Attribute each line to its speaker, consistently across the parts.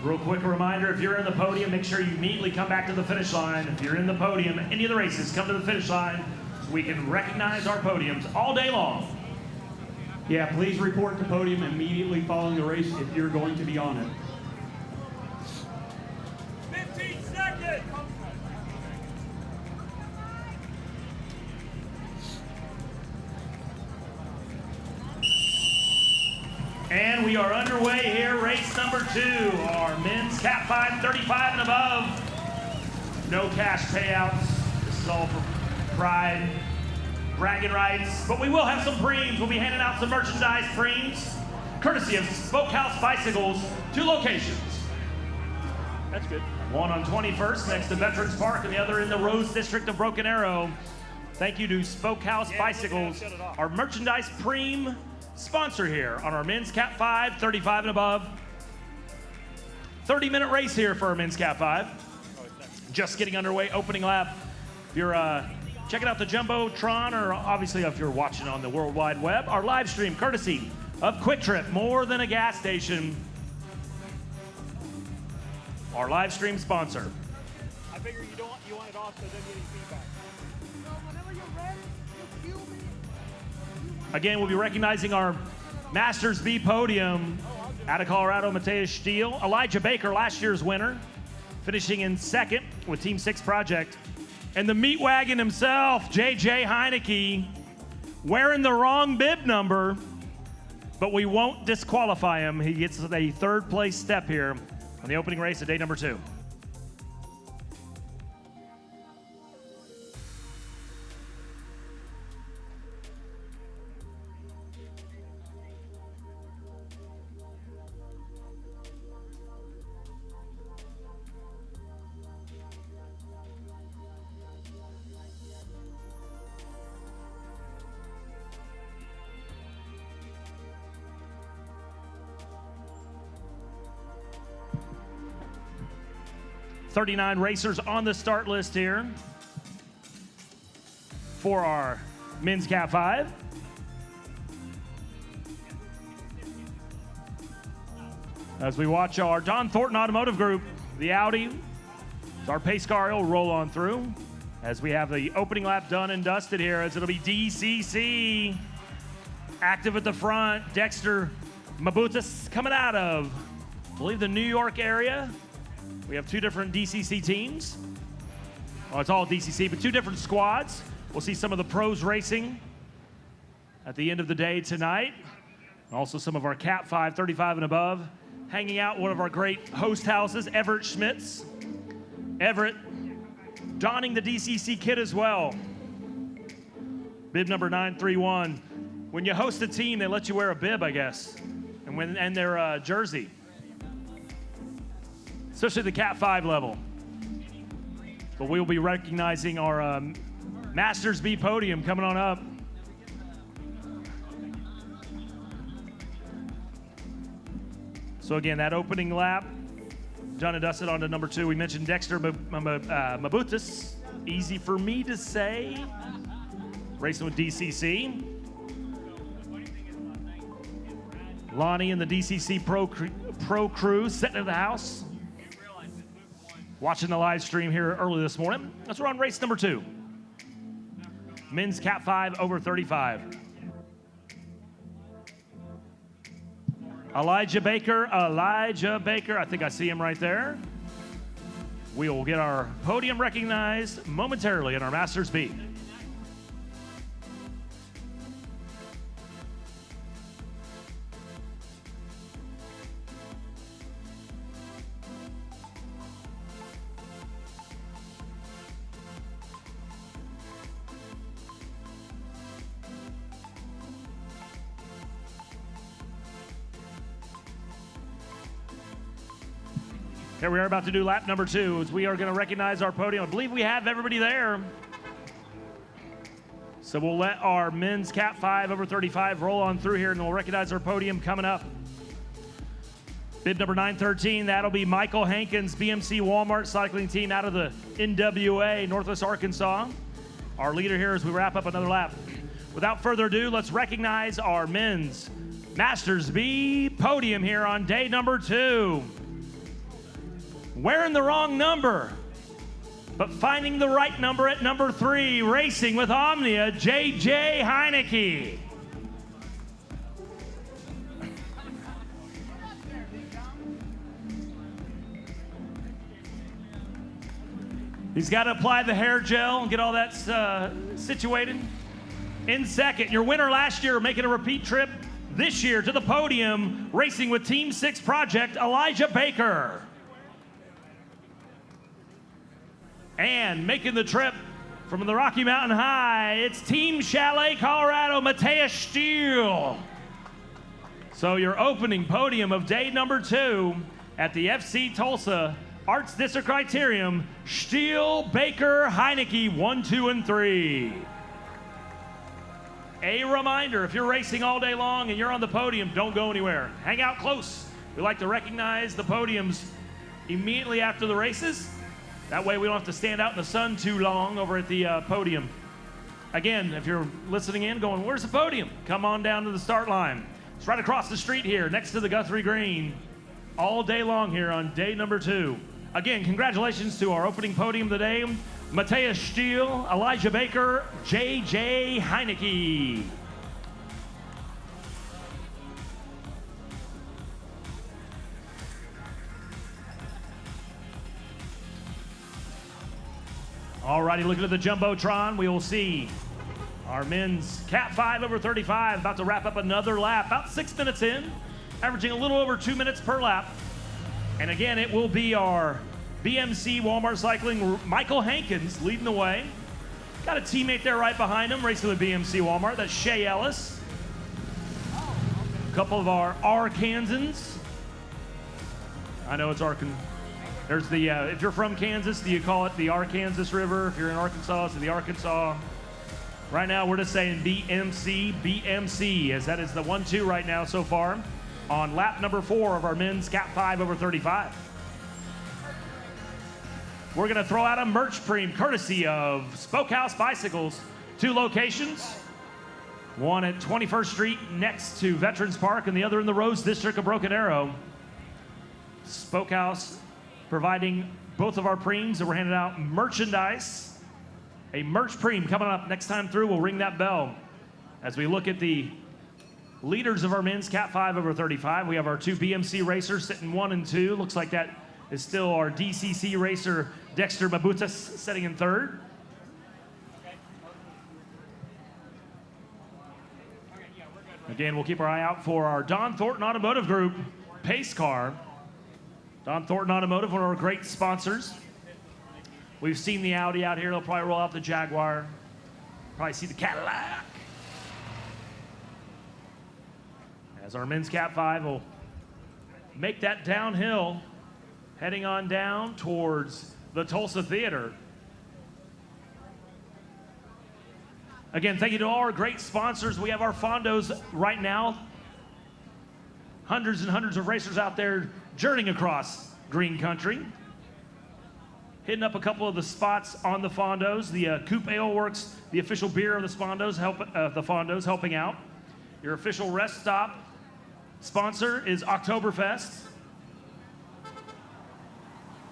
Speaker 1: Real quick reminder, if you're in the podium, make sure you immediately come back to the finish line. If you're in the podium, any of the races, come to the finish line so we can recognize our podiums all day long.
Speaker 2: Yeah, please report to podium immediately following the race if you're going to be on it.
Speaker 3: 15 seconds!
Speaker 1: And we are underway here, race number 2, our men's Cat 5 35 and above. No cash payouts. This is all for pride, bragging rights, but we will have some preems. We'll be handing out some merchandise preems, courtesy of Smokehouse Bicycles, 2 locations.
Speaker 3: That's good.
Speaker 1: One on 21st next to Veterans Park and the other in the Rose District of Broken Arrow. Thank you to Smokehouse Bicycles, our merchandise preem sponsor here on our men's Cat 5 35 and above. 30-minute race here for our men's Cat 5. Just getting underway, opening lap. If you're checking out the Jumbotron, or obviously if you're watching on the World Wide Web, our live stream courtesy of Quick Trip, more than a gas station. Our live stream sponsor.
Speaker 3: I figure you want it off so then getting feedback. So whenever you're ready, you cue me.
Speaker 1: Again, we'll be recognizing our Masters B podium out of Colorado, Mateus Steele. Elijah Baker, last year's winner, finishing in second with Team 6 Project. And the meat wagon himself, J.J. Heineke, wearing the wrong bib number, but we won't disqualify him. He gets a third place step here on the opening race of day number 2. .39 racers on the start list here for our men's Cat 5. As we watch our Don Thornton Automotive Group, the Audi, our pace car will roll on through as we have the opening lap done and dusted here, as it'll be DCC active at the front. Dexter Mabutas coming out of, I believe, the New York area. We have 2 different DCC teams. Well, it's all DCC, but 2 different squads. We'll see some of the pros racing at the end of the day tonight. Also some of our Cat 5 35 and above hanging out one of our great host houses, Everett Schmitz. Everett donning the DCC kit as well. Bib number 931. When you host a team, they let you wear a bib, I guess, and their jersey. Especially the Cat 5 level. But we'll be recognizing our Masters B podium coming on up. So again, that opening lap, done and dusted on to number 2. We mentioned Dexter Mabutas, easy for me to say, racing with DCC. Lonnie and the DCC Pro crew sitting in the house, watching the live stream here early this morning. Let's run race number 2. Men's Cat 5 over 35. Elijah Baker, I think I see him right there. We will get our podium recognized momentarily in our Masters B. Here we are about to do lap number 2 as we are going to recognize our podium. I believe we have everybody there. So we'll let our men's Cat 5 over 35 roll on through here and we'll recognize our podium coming up. Bib number 913, that'll be Michael Hankins, BMC Walmart cycling team out of the NWA, Northwest Arkansas. Our leader here as we wrap up another lap. Without further ado, let's recognize our men's Masters B podium here on day number 2. wearing the wrong number, but finding the right number at number 3, racing with Omnia, J.J. Heineke. He's got to apply the hair gel and get all that situated. In second, your winner last year, making a repeat trip this year to the podium, racing with Team 6 Project, Elijah Baker. And making the trip from the Rocky Mountain High, it's Team Chalet Colorado, Mateus Steele. So your opening podium of day number 2 at the FC Tulsa Arts District Criterium, Steele, Baker, Heineke, 1, 2, and 3. A reminder, if you're racing all day long and you're on the podium, don't go anywhere. Hang out close. We like to recognize the podiums immediately after the races. That way we don't have to stand out in the sun too long over at the podium. Again, if you're listening in going, where's the podium? Come on down to the start line. It's right across the street here next to the Guthrie Green all day long here on day number 2. Again, congratulations to our opening podium of the day, Mateus Steele, Elijah Baker, J.J. Heineke. Alrighty, looking at the Jumbotron, we will see our men's Cat 5 over 35 about to wrap up another lap, about 6 minutes in, averaging a little over 2 minutes per lap. And again, it will be our BMC Walmart Cycling, Michael Hankins leading the way. Got a teammate there right behind him, racing with BMC Walmart. That's Shay Ellis. A couple of our Arkansans. I know it's Arkansas. There's the, if you're from Kansas, do you call it the Arkansas River? If you're in Arkansas, it's the Arkansas. Right now, we're just saying BMC, as that is the 1-2 right now so far on lap number 4 of our men's Cat 5 over 35. We're gonna throw out a merch preem courtesy of Spokehouse Bicycles. 2 locations, one at 21st Street next to Veterans Park and the other in the Rose District of Broken Arrow. Spokehouse providing both of our preems, and we're handing out merchandise. A merch preem coming up next time through. We'll ring that bell. As we look at the leaders of our men's Cat 5 over 35, we have our 2 BMC racers sitting 1 and 2. Looks like that is still our DCC racer, Dexter Mabutas, sitting in 3rd. Again, we'll keep our eye out for our Don Thornton Automotive Group pace car. Don Thornton Automotive, one of our great sponsors. We've seen the Audi out here. They'll probably roll out the Jaguar. Probably see the Cadillac. As our men's Cat 5 will make that downhill, heading on down towards the Tulsa Theater. Again, thank you to all our great sponsors. We have our fondos right now. Hundreds and hundreds of racers out there journeying across green country. Hitting up a couple of the spots on the fondos. The Coupe Ale Works, the official beer of the fondos, helping out. Your official rest stop sponsor is Oktoberfest.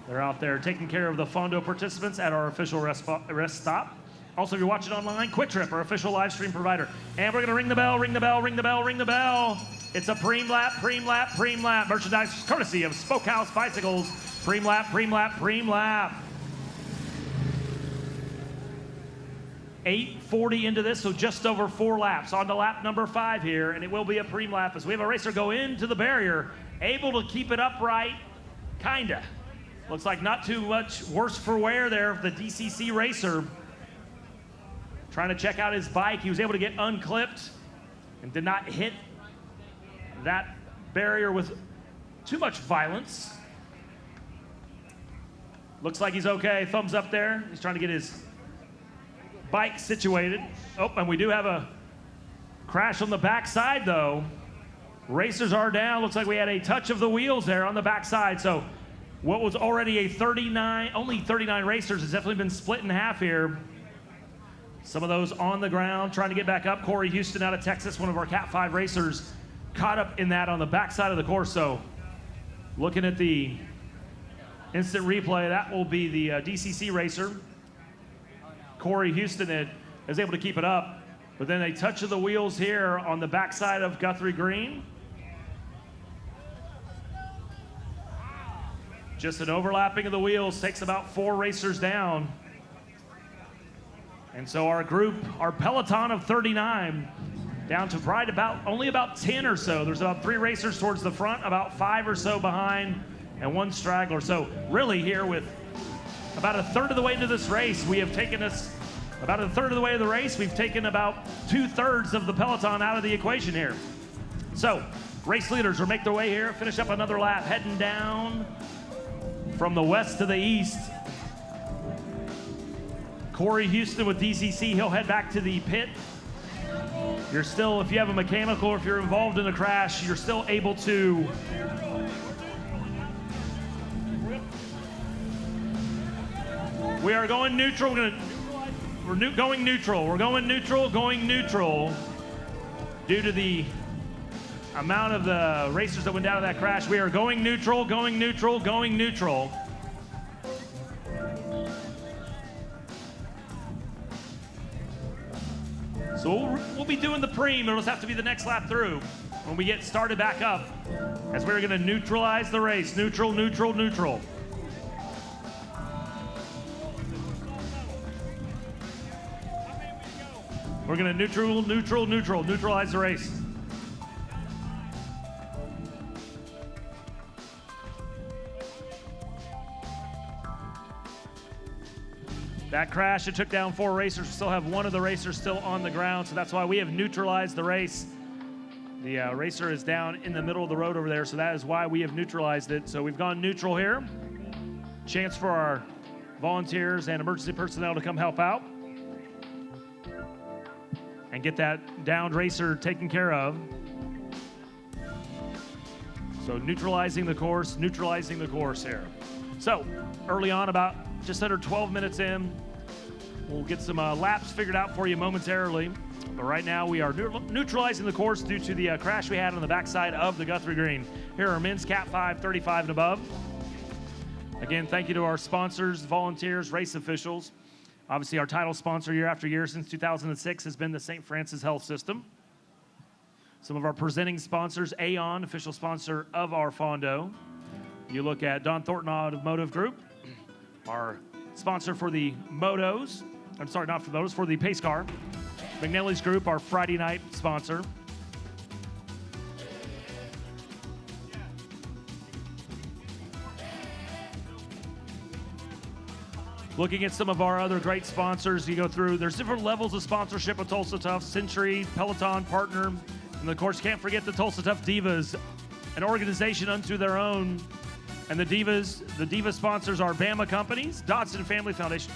Speaker 1: They're out there taking care of the Fondo participants at our official rest stop. Also, if you're watching online, Quick Trip, our official live stream provider. And we're going to ring the bell, ring the bell, ring the bell, ring the bell. It's a preem lap, preem lap, preem lap. Merchandise courtesy of Spokehouse Bicycles. Preem lap, preem lap, preem lap. 8:40 into this, so just over 4 laps. On to lap number 5 here, and it will be a preem lap as we have a racer go into the barrier, able to keep it upright, kinda. Looks like not too much worse for wear there, the DCC racer. Trying to check out his bike. He was able to get unclipped and did not hit that barrier with too much violence. Looks like he's okay. Thumbs up there. He's trying to get his bike situated. Oh, and we do have a crash on the backside though. Racers are down. Looks like we had a touch of the wheels there on the backside. So what was already only 39 racers has definitely been split in half here. Some of those on the ground trying to get back up. Corey Houston out of Texas, one of our Cat 5 racers, caught up in that on the backside of the course. So looking at the instant replay. That will be the DCC racer. Corey Houston is able to keep it up, but then they touch of the wheels here on the backside of Guthrie Green. Just an overlapping of the wheels takes about 4 racers down. And so our group, our peloton of 39, down to right about only about 10 or so. There's about 3 racers towards the front, about 5 or so behind, and 1 straggler. So really here with about a third of the way into this race, we have taken us about a third of the way of the race. We've taken about 2/3 of the peloton out of the equation here. So race leaders will make their way here, finish up another lap, heading down from the west to the east. Corey Houston with DCC, he'll head back to the pit. You're still, if you have a mechanical or if you're involved in a crash, you're still able to we are going neutral. We're going neutral. We're going neutral due to the amount of the racers that went down in that crash. We are going neutral. So we'll be doing the preem. It'll just have to be the next lap through when we get started back up, as we're going to neutralize the race. Neutral. We're going to neutralize the race. That crash, it took down 4 racers. We still have 1 of the racers still on the ground, so that's why we have neutralized the race. The racer is down in the middle of the road over there, so that is why we have neutralized it. So we've gone neutral here. Chance for our volunteers and emergency personnel to come help out and get that downed racer taken care of. So neutralizing the course here. So early on, about just under 12 minutes in, we'll get some laps figured out for you momentarily. But right now we are neutralizing the course due to the crash we had on the backside of the Guthrie Green. Here are men's Cat 5, 35 and above. Again, thank you to our sponsors, volunteers, race officials. Obviously, our title sponsor year after year since 2006 has been the St. Francis Health System. Some of our presenting sponsors, Aon, official sponsor of our Fondo. You look at Don Thornton Automotive Group, our sponsor for the motos. I'm sorry, not for those, for the pace car. McNally's Group, our Friday night sponsor. Looking at some of our other great sponsors, you go through, there's different levels of sponsorship with Tulsa Tough, Century, Peloton, Partner, and of course, can't forget the Tulsa Tough Divas, an organization unto their own. And the Diva sponsors are Bama Companies, Dodson Family Foundation.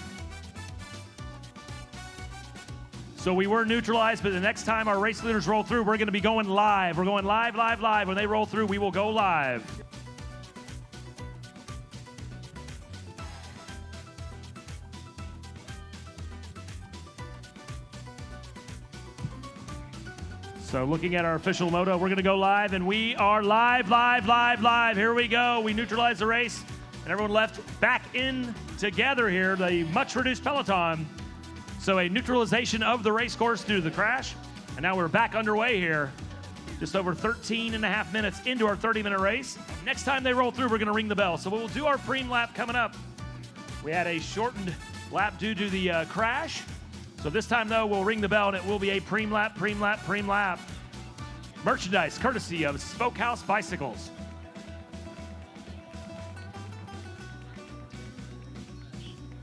Speaker 1: So we were neutralized, but the next time our race leaders roll through, we're gonna be going live. We're going live. When they roll through, we will go live. So looking at our official moto, we're gonna go live, and we are live. Here we go. We neutralized the race, and everyone left back in together here, the much reduced peloton. So a neutralization of the race course due to the crash, and now we're back underway here, just over 13 and a half minutes into our 30-minute race. Next time they roll through, we're gonna ring the bell. So we'll do our preem lap coming up. We had a shortened lap due to the crash. So this time, though, we'll ring the bell, and it will be a preem lap. Merchandise courtesy of Smokehouse Bicycles.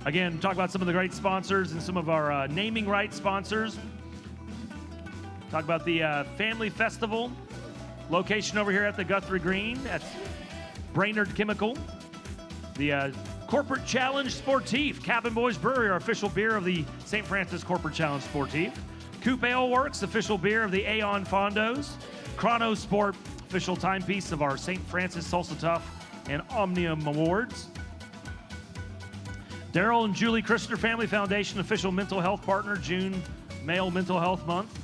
Speaker 1: Again, talk about some of the great sponsors and some of our naming rights sponsors. Talk about the Family Festival location over here at the Guthrie Green. That's Brainerd Chemical. The Corporate Challenge Sportif, Cabin Boys Brewery, our official beer of the St. Francis Corporate Challenge Sportif. Coupe Ale Works, official beer of the Aon Fondos. Chrono Sport, official timepiece of our St. Francis Tulsa Tough and Omnium Awards. Daryl and Julie Christner Family Foundation, official mental health partner, June Male Mental Health Month.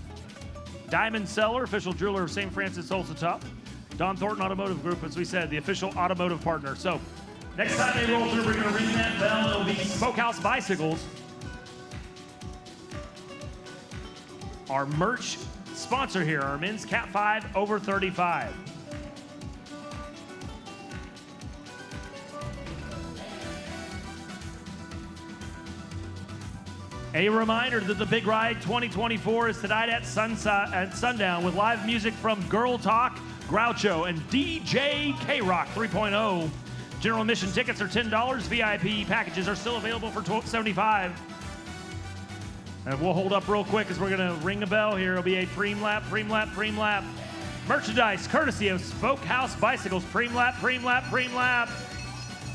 Speaker 1: Diamond Seller, official jeweler of St. Francis Tulsa Tough. Don Thornton Automotive Group, as we said, the official automotive partner. So Next time they roll through, we're going to ring that bell. It'll be Smokehouse Bicycles. Our merch sponsor here, our men's Cat 5 over 35. A reminder that the Big Ride 2024 is tonight at sundown with live music from Girl Talk, Groucho, and DJ K-Rock 3.0. General admission tickets are $10. VIP packages are still available for $75. And we'll hold up real quick as we're going to ring a bell here. It'll be a preem lap, preem lap, preem lap. Merchandise courtesy of Smokehouse Bicycles. Preem lap, preem lap, preem lap.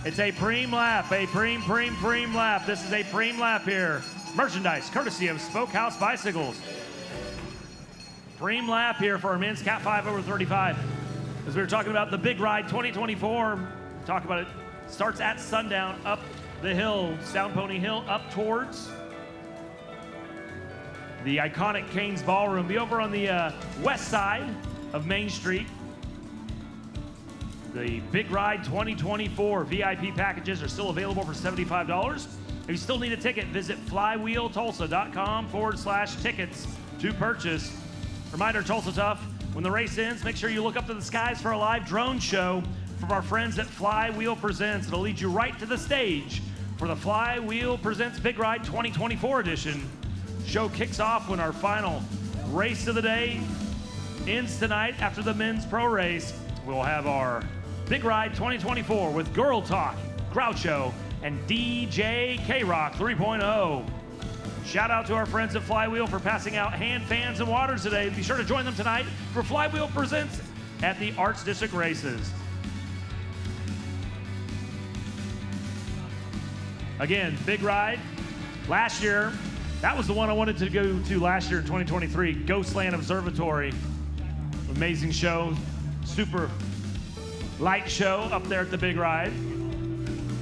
Speaker 1: It's a preem lap, a preem lap. This is a preem lap here. Merchandise courtesy of Smokehouse Bicycles. Preem lap here for our men's Cat 5 over 35. As we were talking about the Big Ride 2024, talk about it, starts at sundown up the hill, Sound Pony Hill, up towards the iconic Cain's Ballroom. Be over on the west side of Main Street. The Big Ride 2024 VIP packages are still available for $75. If you still need a ticket, visit flywheeltulsa.com/tickets to purchase. Reminder, Tulsa Tough, when the race ends, make sure you look up to the skies for a live drone show from our friends at Flywheel Presents. It'll lead you right to the stage for the Flywheel Presents Big Ride 2024 edition. Show kicks off when our final race of the day ends tonight after the men's pro race. We'll have our Big Ride 2024 with Girl Talk, Groucho, and DJ K-Rock 3.0. Shout out to our friends at Flywheel for passing out hand fans and waters today. Be sure to join them tonight for Flywheel Presents at the Arts District Races. Again, Big Ride. Last year, that was the one I wanted to go to last year in 2023, Ghostland Observatory. Amazing show, super light show up there at the Big Ride.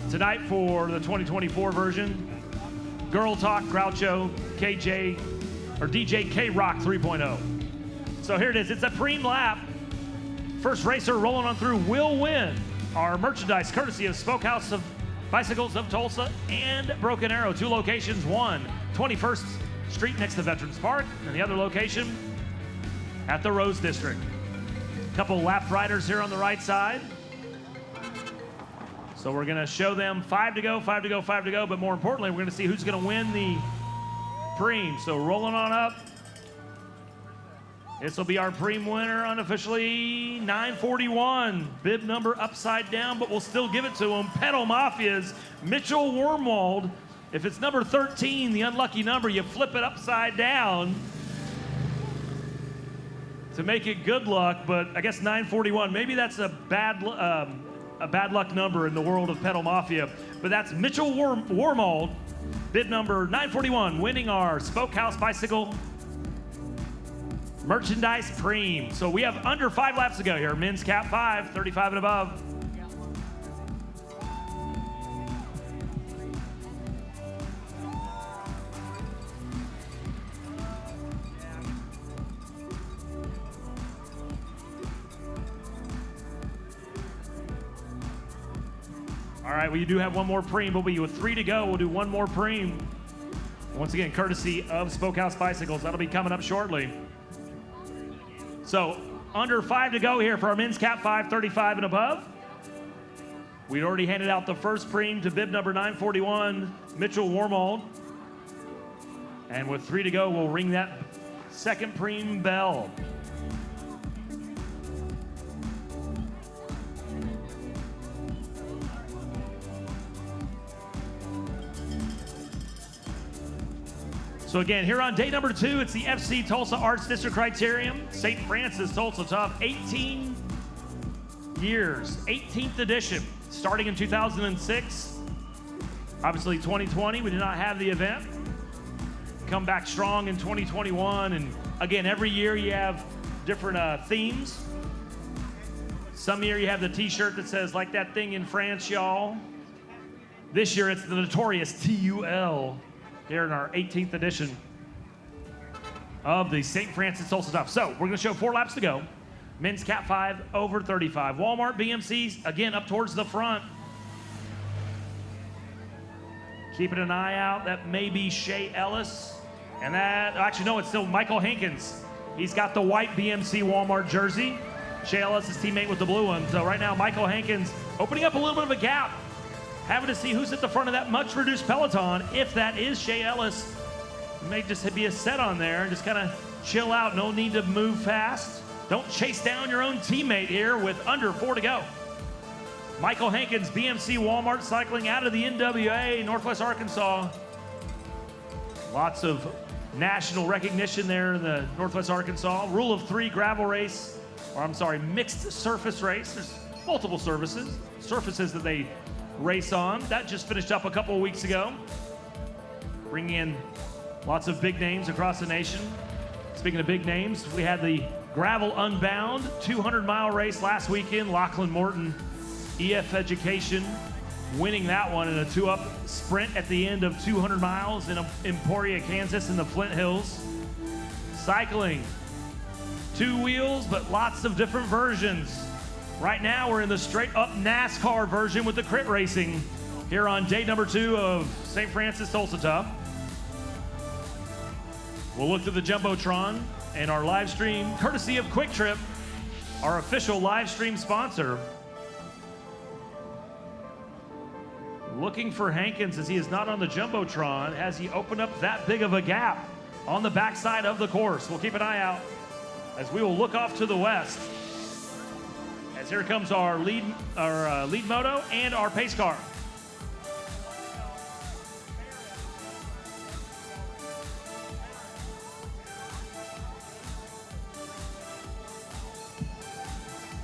Speaker 1: Tonight for the 2024 version, Girl Talk, Groucho, DJ K-Rock 3.0. So here it is, it's a preem lap. First racer rolling on through will win our merchandise courtesy of Smokehouse of Bicycles of Tulsa and Broken Arrow. Two locations, one 21st Street next to Veterans Park, and the other location at the Rose District. A couple lap riders here on the right side. So we're gonna show them 5 to go, 5 to go, 5 to go, but more importantly, we're gonna see who's gonna win the preem. So rolling on up. This will be our preem winner unofficially, 941. Bib number upside down, but we'll still give it to him. Pedal Mafia's Mitchell Wormwald. If it's number 13, the unlucky number, you flip it upside down to make it good luck, but I guess 941, maybe that's a bad luck number in the world of Pedal Mafia, but that's Mitchell Wormald, bid number 941, winning our Smokehouse Bicycle merchandise preem. So we have under 5 laps to go here. Men's Cat 5, 35 and above. All right, well, you do have one more preem. We'll be with 3 to go. We'll do one more preem. Once again, courtesy of Smokehouse Bicycles. That'll be coming up shortly. So, under 5 to go here for our men's Cat 5, 35 and above. We'd already handed out the first preem to bib number 941, Mitchell Wormald. And with 3 to go, we'll ring that second preem bell. So again, here on day number 2, it's the FC Tulsa Arts District Criterium, St. Francis Tulsa Tough, 18 years, 18th edition, starting in 2006. Obviously 2020, we did not have the event. Come back strong in 2021, and again, every year you have different themes. Some year you have the t-shirt that says, like that thing in France, y'all. This year it's the notorious TUL. Here in our 18th edition of the St. Francis Tulsa Tough. So we're gonna show 4 laps to go. Men's Cat 5 over 35. Walmart BMCs, again, up towards the front. Keeping an eye out, that may be Shea Ellis. And that, actually no, it's still Michael Hankins. He's got the white BMC Walmart jersey. Shea Ellis is teammate with the blue one. So right now, Michael Hankins opening up a little bit of a gap. Having to see who's at the front of that much reduced peloton. If that is Shea Ellis, it may just be a set on there and just kind of chill out. No need to move fast. Don't chase down your own teammate here with under 4 to go. Michael Hankins, BMC Walmart Cycling out of the NWA, Northwest Arkansas. Lots of national recognition there in the Northwest Arkansas. Rule of 3 gravel race, or I'm sorry, mixed surface race. There's multiple surfaces that they race on. That just finished up a couple of weeks ago. Bringing in lots of big names across the nation. Speaking of big names, we had the Gravel Unbound 200-mile race last weekend. Lachlan Morton, EF Education, winning that one in a 2-up sprint at the end of 200 miles in Emporia, Kansas in the Flint Hills. Cycling, 2 wheels, but lots of different versions. Right now, we're in the straight-up NASCAR version with the crit racing here on day number 2 of St. Francis Tulsa Tough. We'll look to the Jumbotron and our live stream, courtesy of Quick Trip, our official live stream sponsor. Looking for Hankins as he is not on the Jumbotron. Has he opened up that big of a gap on the backside of the course? We'll keep an eye out as we will look off to the west. As here comes our lead moto and our pace car.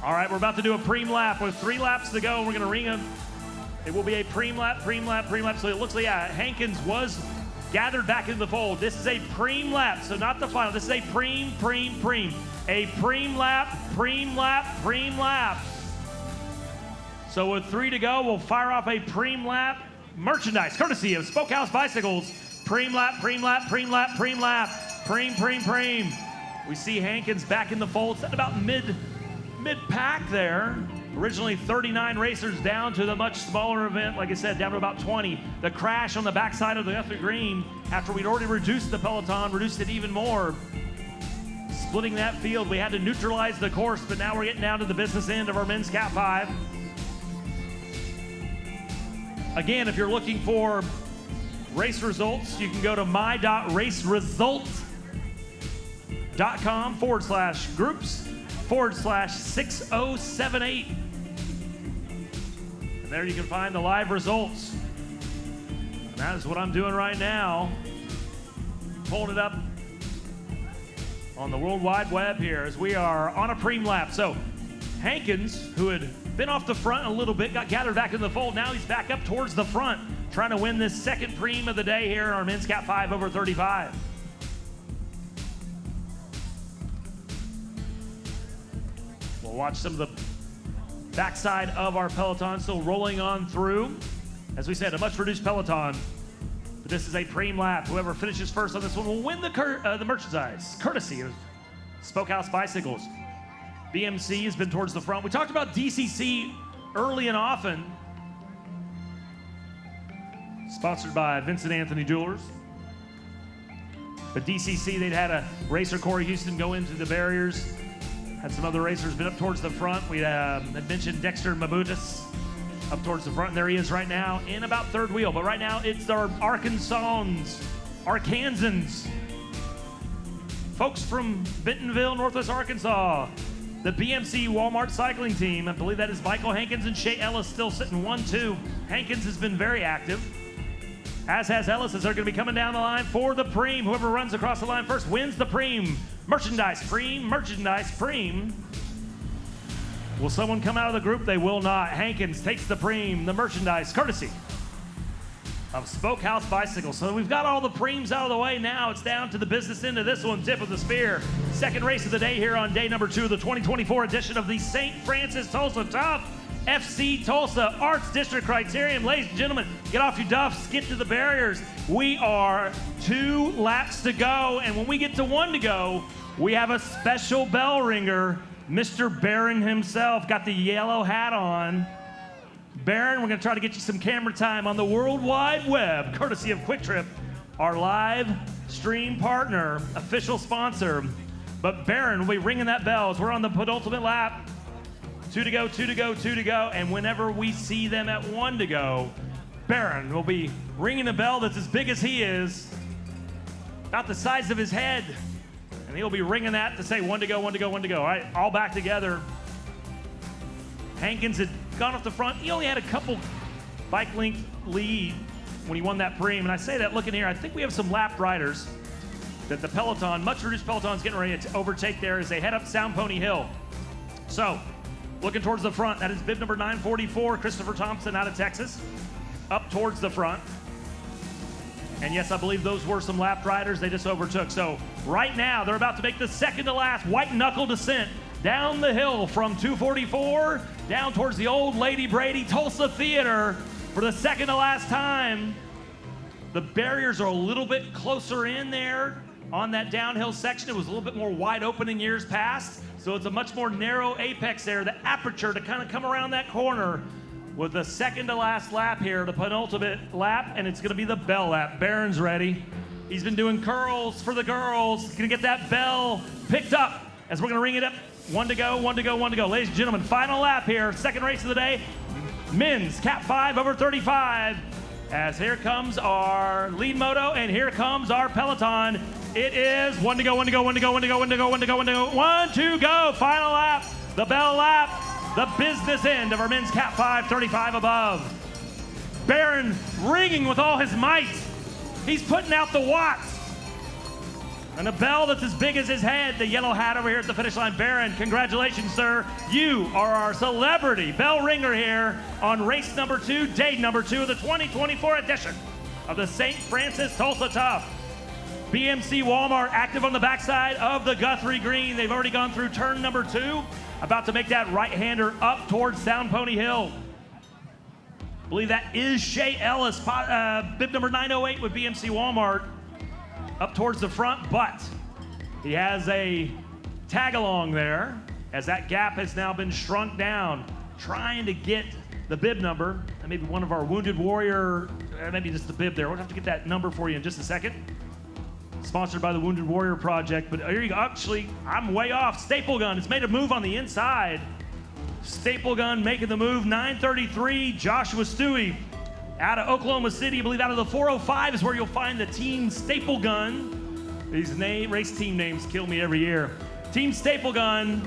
Speaker 1: All right, we're about to do a preem lap with 3 laps to go. We're going to ring them. It will be a preem lap. So it looks like, yeah, Hankins was gathered back into the fold. This is a preem lap, so not the final. This is a preem. A preem lap. So with 3 to go, we'll fire off a preem lap. Merchandise, courtesy of Spokehouse Bicycles. Preem lap. We see Hankins back in the fold. Set about mid-pack there. Originally 39 racers down to the much smaller event, like I said, down to about 20. The crash on the backside of the Guthrie Green, after we'd already reduced the peloton, reduced it even more. Splitting that field, we had to neutralize the course, but now we're getting down to the business end of our men's Cat 5. Again, if you're looking for race results, you can go to my.raceresults.com/groups/6078. And there you can find the live results. And that is what I'm doing right now. Pulling it up on the World Wide Web here as we are on a preem lap. So Hankins, who had been off the front a little bit, got gathered back in the fold. Now he's back up towards the front, trying to win this second preem of the day here in our men's Cat 5 over 35. We'll watch some of the backside of our peloton still rolling on through. As we said, a much reduced peloton, but this is a preem lap. Whoever finishes first on this one will win the merchandise, courtesy of Spokehouse Bicycles. BMC has been towards the front. We talked about DCC early and often. Sponsored by Vincent Anthony Jewelers. But DCC, they'd had a racer, Corey Houston, go into the barriers. Had some other racers been up towards the front. We had mentioned Dexter Mabutis up towards the front. And there he is right now in about third wheel. But right now, it's our Arkansans. Folks from Bentonville, Northwest Arkansas. The BMC Walmart cycling team. I believe that is Michael Hankins and Shea Ellis still sitting 1-2. Hankins has been very active, as has Ellis, as they're going to be coming down the line for the preem. Whoever runs across the line first wins the preem. Merchandise preem. Will someone come out of the group? They will not. Hankins takes the preem, the merchandise, courtesy of Spokehouse Bicycles. So we've got all the preems out of the way. Now it's down to the business end of this one, tip of the spear. Second race of the day here on day number 2 of the 2024 edition of the St. Francis Tulsa Tough. FC Tulsa Arts District Criterium. Ladies and gentlemen, get off your duffs, get to the barriers. We are 2 laps to go, and when we get to 1 to go, we have a special bell ringer. Mr. Barron himself got the yellow hat on. Baron, we're going to try to get you some camera time on the World Wide Web, courtesy of Quick Trip, our live stream partner, official sponsor. But Baron will be ringing that bell as we're on the penultimate lap. 2 to go, 2 to go, 2 to go. And whenever we see them at 1 to go, Baron will be ringing a bell that's as big as he is, about the size of his head. And he'll be ringing that to say 1 to go, 1 to go, 1 to go. All right, all back together. Hankins had gone off the front. He only had a couple bike length lead when he won that preem. And I say that looking here, I think we have some lap riders that the peloton, much reduced peloton, is getting ready to overtake there as they head up Sound Pony Hill. So, looking towards the front, that is bib number 944, Christopher Thompson out of Texas, up towards the front. And yes, I believe those were some lap riders they just overtook. So right now, they're about to make the second to last white knuckle descent down the hill from 244 down towards the old Lady Brady Tulsa Theater for the second to last time. The barriers are a little bit closer in there on that downhill section. It was a little bit more wide open in years past, so it's a much more narrow apex there, the aperture to kind of come around that corner with the second to last lap here, the penultimate lap, and it's gonna be the bell lap. Baron's ready. He's been doing curls for the girls. He's gonna get that bell picked up as we're gonna ring it up. 1 to go, 1 to go, 1 to go. Ladies and gentlemen, final lap here, second race of the day. Men's Cat 5 over 35. As here comes our lead moto, and here comes our peloton. It is 1 to go, 1 to go, 1 to go, 1 to go, 1 to go, 1 to go, 1 to go, 1 to go. Final lap, the bell lap, the business end of our men's Cat 5, 35 above. Baron ringing with all his might. He's putting out the watts. And a bell that's as big as his head, the yellow hat over here at the finish line. Baron, congratulations, sir. You are our celebrity bell ringer here on race number 2, day number 2 of the 2024 edition of the St. Francis Tulsa Tough. BMC Walmart active on the backside of the Guthrie Green. They've already gone through turn number 2, about to make that right-hander up towards Sound Pony Hill. I believe that is Shay Ellis, bib number 908 with BMC Walmart, up towards the front, but he has a tag along there as that gap has now been shrunk down, trying to get the bib number, and maybe one of our Wounded Warrior, maybe just the bib there. We'll have to get that number for you in just a second. Sponsored by the Wounded Warrior Project, but here you go. Actually, I'm way off. Staple Gun has made a move on the inside. Staple Gun making the move, 933, Joshua Stewie out of Oklahoma City. I believe out of the 405 is where you'll find the Team Staple Gun. These race team names kill me every year. Team Staple Gun.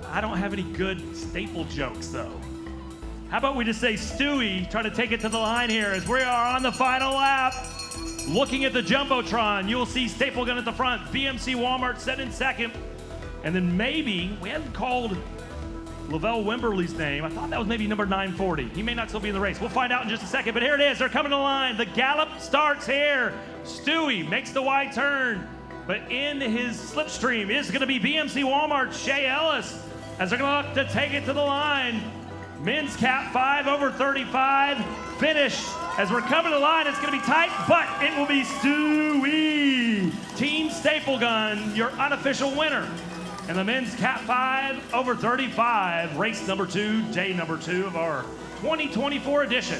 Speaker 1: I don't have any good staple jokes, though. How about we just say Stewie trying to take it to the line here as we are on the final lap. Looking at the Jumbotron, you'll see Staple Gun at the front, BMC Walmart set in second. And then maybe, we haven't called Lavelle Wimberly's name. I thought that was maybe number 940. He may not still be in the race. We'll find out in just a second, but here it is. They're coming to the line. The gallop starts here. Stewie makes the wide turn, but in his slipstream is gonna be BMC Walmart's Shay Ellis as they're gonna look to take it to the line. Men's Cat 5 over 35. Finish. As we're coming to the line, it's gonna be tight, but it will be Stewie. Team Staple Gun, your unofficial winner. And the men's Cat 5 over 35, race number 2, day number 2 of our 2024 edition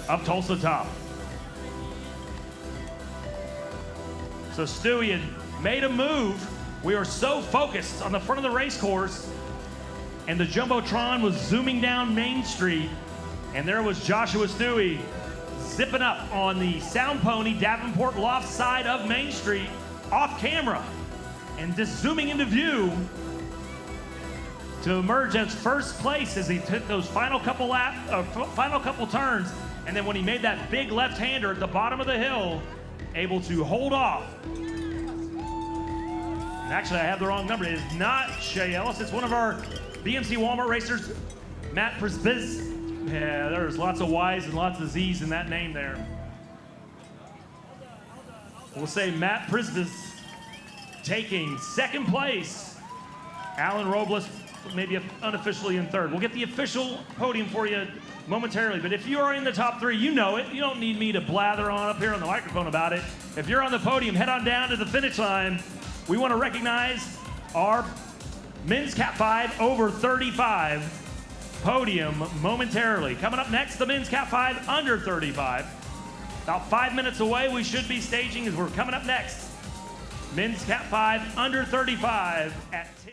Speaker 1: of Tulsa Tough. So Stewie had made a move. We were so focused on the front of the race course, and the Jumbotron was zooming down Main Street, and there was Joshua Stewie zipping up on the Sound Pony Davenport Loft side of Main Street off camera, and just zooming into view to emerge as first place as he took those final couple turns, and then when he made that big left-hander at the bottom of the hill, able to hold off. And actually, I have the wrong number. It is not Shay Ellis. It's one of our BMC Walmart racers, Matt Prisbiz. Yeah, there's lots of Y's and lots of Z's in that name there. We'll say Matt Prisbiz taking second place. Alan Robles maybe unofficially in third. We'll get the official podium for you momentarily, but if you are in the top 3, you know it. You don't need me to blather on up here on the microphone about it. If you're on the podium, head on down to the finish line. We want to recognize our men's Cat 5 over 35 podium momentarily. Coming up next, the men's Cat 5 under 35. About 5 minutes away, we should be staging as we're coming up next. Men's Cat 5 under 35 at 10.